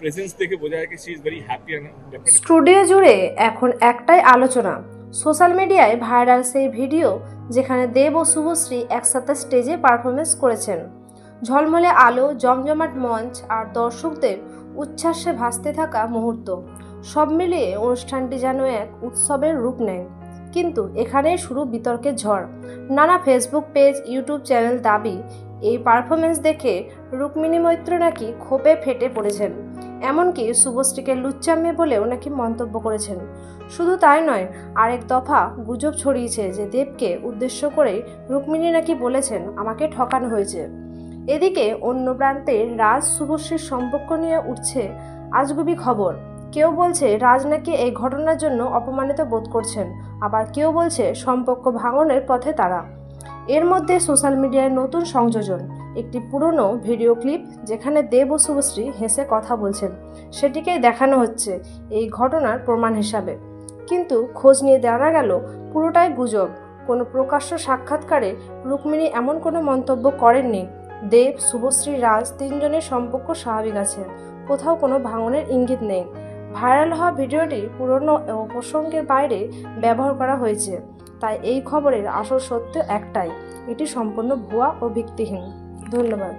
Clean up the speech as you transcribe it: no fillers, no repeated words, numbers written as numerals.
Presence দেখে বোঝা যায় she is very happy and studio জুড়ে এখন একটাই আলোচনা, সোশ্যাল মিডিয়ায় ভাইরাল সেই ভিডিও যেখানে দেব ও শুভশ্রী একসাথে স্টেজে পারফরমেন্স করেছেন। ঝলমলে আলো, জমজমাট মঞ্চ আর দর্শকদের উচ্ছ্বাসে ভাসতে থাকা মুহূর্ত, সব মিলিয়ে অনুষ্ঠানটি যেন এক উৎসবের রূপ নেয়। কিন্তু এখানেই শুরু বিতর্কের ঝড়। নানা ফেসবুক পেজ, ইউটিউব চ্যানেল দাবি এই পারফরমেন্স দেখে রুক্মিণী মৈত্র নাকি ক্ষোভে ফেটে পড়েছেন, এমনকি শুভশ্রীকে লুচ্চা মেয়ে বলেও নাকি মন্তব্য করেছেন। শুধু তাই নয়, আরেক দফা গুজব ছড়িয়েছে যে দেবকে উদ্দেশ্য করে রুক্মিণী নাকি বলেছেন, আমাকে ঠকানো হয়েছে। এদিকে অন্য প্রান্তে রাজ শুভশ্রীর সম্পর্ক নিয়ে উঠছে আজগুবি খবর। কেউ বলছে রাজ নাকি এই ঘটনার জন্য অপমানিত বোধ করছেন, আবার কেউ বলছে সম্পর্ক ভাঙনের পথে তারা। এর মধ্যে সোশ্যাল মিডিয়ায় নতুন সংযোজন, একটি পুরনো ভিডিও ক্লিপ যেখানে দেব ও শুভশ্রী হেসে কথা বলছেন, সেটিকেই দেখানো হচ্ছে এই ঘটনার প্রমাণ হিসাবে। কিন্তু খোঁজ নিয়ে জানা গেল পুরোটাই গুজব। কোনো প্রকাশ্য সাক্ষাৎকারে রুক্মিণী এমন কোনো মন্তব্য করেননি। দেব, শুভশ্রী, রাজ তিনজনের সম্পর্ক স্বাভাবিক আছে, কোথাও কোনো ভাঙনের ইঙ্গিত নেই। ভাইরাল হওয়া ভিডিওটি পুরনো ও প্রসঙ্গের বাইরে ব্যবহার করা হয়েছে, তাই এই খবরের আসল সত্য একটাই, এটি সম্পূর্ণ ভুয়া ও ভিত্তিহীন। ধন্যবাদ।